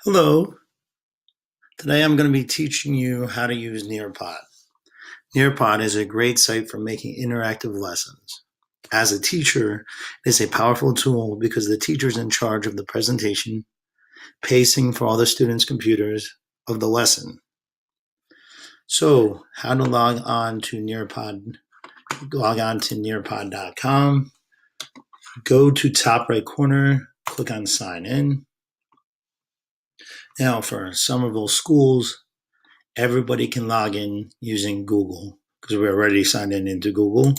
Hello. Today I'm going to be teaching you how to use Nearpod. Nearpod is a great site for making interactive lessons. As a teacher, it is a powerful tool because the teacher is in charge of the presentation, pacing for all the students' computers of the lesson. So, how to log on to Nearpod? Log on to nearpod.com. Go to top right corner, click on sign in. Now, for Somerville schools, everybody can log in using Google because we're already signed in into Google.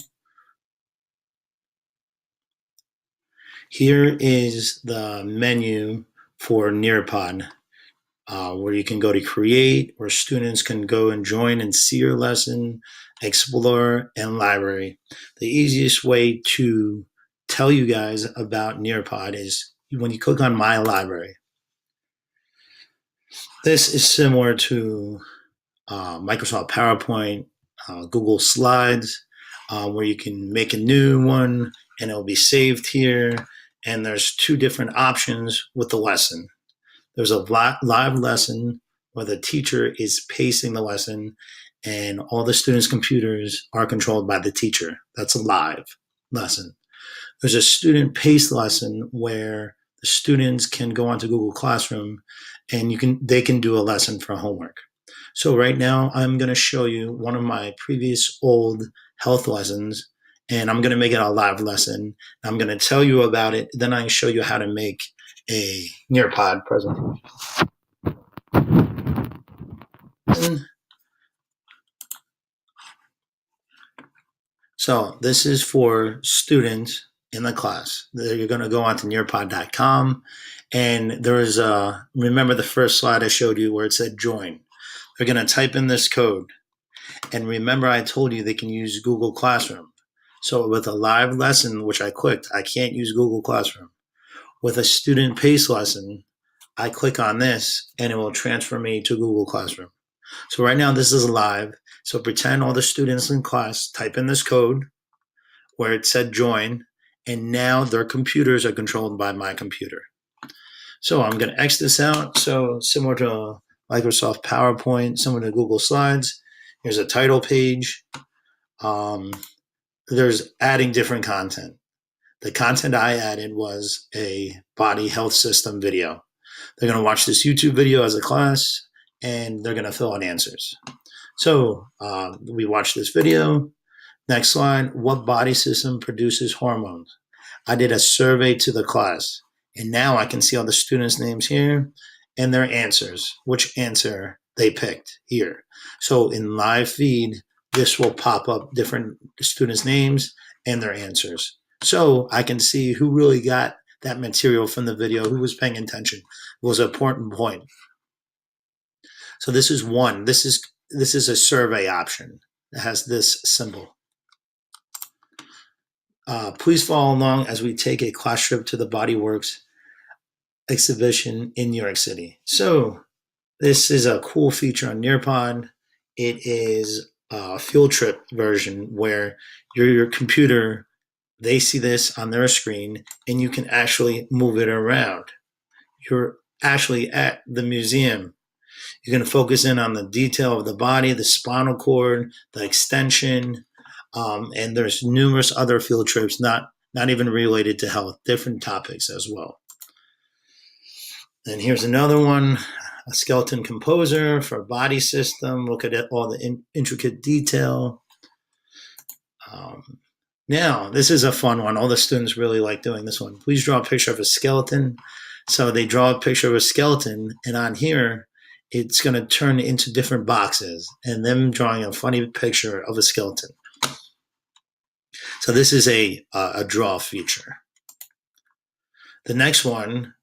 Here is the menu for Nearpod, where you can go to create, where students can go and join and see your lesson, explore, and library. The easiest way to tell you guys about Nearpod is when you click on My Library. This is similar to Microsoft PowerPoint, Google Slides, where you can make a new one and it'll be saved here. And there's two different options with the lesson. There's a live lesson where the teacher is pacing the lesson and all the students' computers are controlled by the teacher. That's a live lesson. There's a student paced lesson where the students can go onto Google Classroom and they can do a lesson for homework. So right now I'm going to show you one of my previous old health lessons, and I'm going to make it a live lesson. I'm going to tell you about it. Then I can show you how to make a Nearpod presentation. So this is for students in the class. You're going to go onto nearpod.com, and there is remember the first slide I showed you where it said join. They're going to type in this code. And remember I told you they can use Google Classroom. So with a live lesson, which I clicked, I can't use Google Classroom. With a student pace lesson, I click on this and it will transfer me to Google Classroom. So right now this is live. So pretend all the students in class type in this code where it said join, and now their computers are controlled by my computer. So I'm going to X this out. So similar to Microsoft PowerPoint, similar to Google Slides, here's a title page. There's adding different content. The content I added was a body health system video. They're going to watch this YouTube video as a class, and they're going to fill out answers. So we watched this video. Next slide, what body system produces hormones? I did a survey to the class, and now I can see all the students' names here and their answers, which answer they picked here. So in live feed, this will pop up different students' names and their answers. So I can see who really got that material from the video, who was paying attention. It was an important point. So this is one. This is a survey option. It has this symbol. Please follow along as we take a class trip to the BodyWorks exhibition in New York City. So this is a cool feature on Nearpod. It is a field trip version where your computer, they see this on their screen and you can actually move it around. You're actually at the museum. You're going to focus in on the detail of the body, the spinal cord, the extension, and there's numerous other field trips, not even related to health, different topics as well. And here's another one, a skeleton composer for body system. Look at it, all the intricate detail. Now, this is a fun one. All the students really like doing this one. Please draw a picture of a skeleton. So they draw a picture of a skeleton, and on here, it's going to turn into different boxes, and them drawing a funny picture of a skeleton. So this is a draw feature. The next one,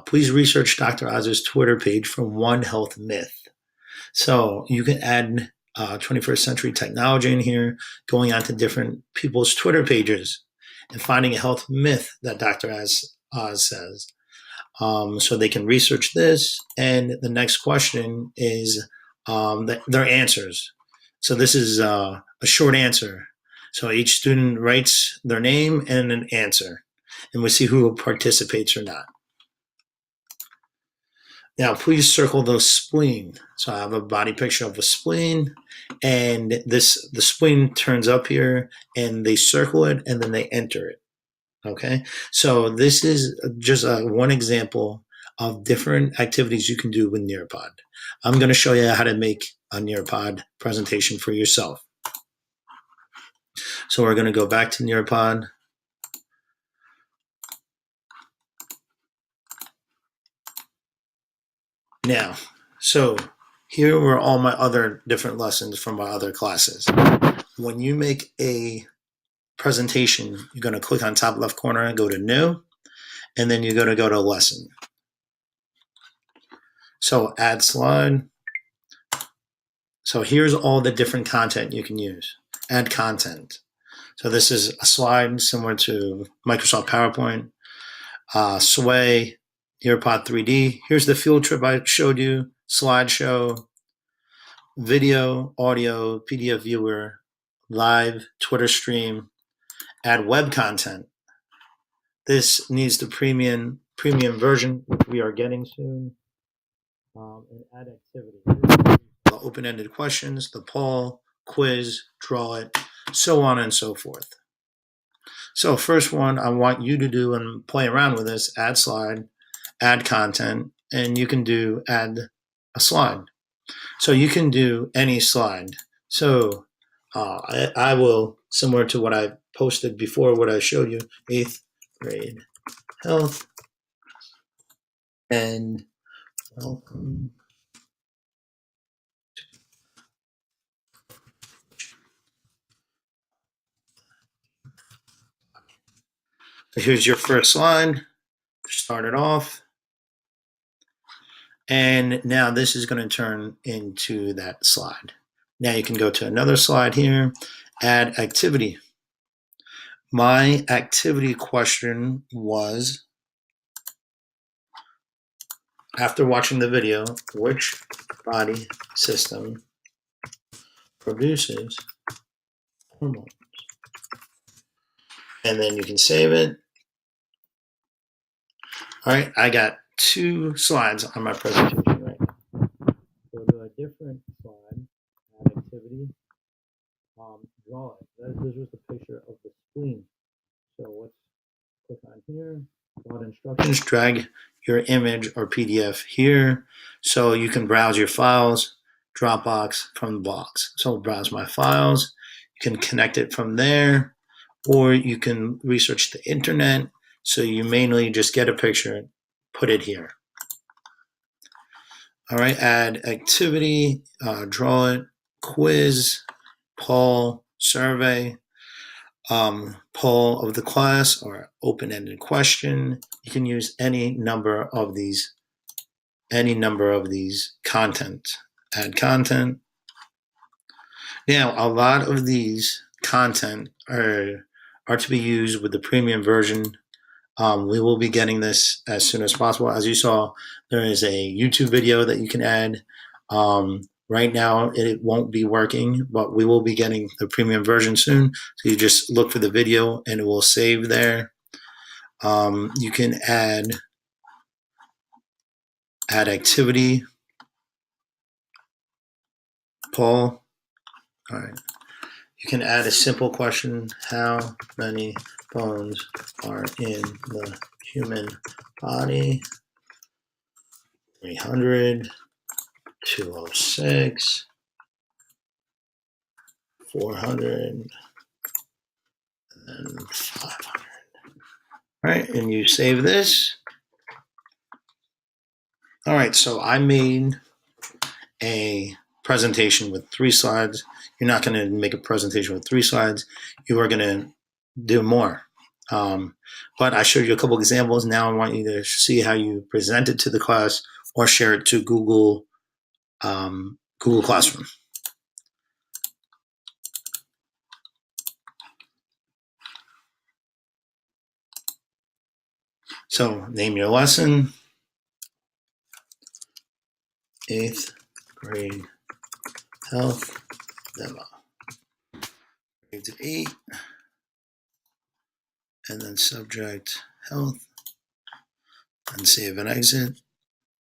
please research Dr. Oz's Twitter page for one health myth. So you can add 21st century technology in here, going onto different people's Twitter pages and finding a health myth that Dr. Oz says. So they can research this. And the next question is their answers. So this is a short answer. So each student writes their name and an answer, and we see who participates or not. Now, please circle the spleen. So I have a body picture of a spleen, and the spleen turns up here, and they circle it, and then they enter it. Okay, so this is just one example of different activities you can do with Nearpod. I'm going to show you how to make a Nearpod presentation for yourself. So we're going to go back to Nearpod. Now, so here were all my other different lessons from my other classes. When you make a presentation, you're going to click on top left corner and go to New, and then you're going to go to Lesson. So add slide. So here's all the different content you can use. Add content. So this is a slide similar to Microsoft PowerPoint. Sway, Nearpod 3D. Here's the field trip I showed you. Slideshow, video, audio, PDF viewer, live, Twitter stream. Add web content. This needs the premium version, which we are getting soon. And add activity. The open-ended questions, the poll, quiz, draw it, so on and so forth. So first one I want you to do and play around with this, add slide, add content, and you can do add a slide. So you can do any slide. So I will, similar to what I posted before, what I showed you, 8th grade health, and welcome. Here's your first slide. Start it off. And now this is going to turn into that slide. Now you can go to another slide here, add activity. My activity question was, after watching the video, which body system produces hormones? And then you can save it. All right, I got 2 slides on my presentation right now. Go to a different slide, add activity, draw it. This was the picture of the spleen. So let's click on here, draw instructions, drag your image or PDF here so you can browse your files, Dropbox from the box. So browse my files, you can connect it from there, or you can research the internet. So you mainly just get a picture, put it here. All right, add activity, draw it, quiz, poll, survey, poll of the class, or open-ended question. You can use any number of these content. Add content. Now, a lot of these content are to be used with the premium version. We will be getting this as soon as possible. As you saw, there is a YouTube video that you can add. Right now, it won't be working, but we will be getting the premium version soon. So you just look for the video and it will save there. You can add activity, poll. All right. You can add a simple question. How many bones are in the human body? 300, 206, 400, and 500. All right, and you save this. All right, so I made a presentation with 3 slides. You're not going to make a presentation with 3 slides. You are going to do more. But I showed you a couple examples. Now I want you to see how you present it to the class or share it to Google Classroom. So name your lesson, 8th grade health demo. Grade 8, and then subject health, and save and exit.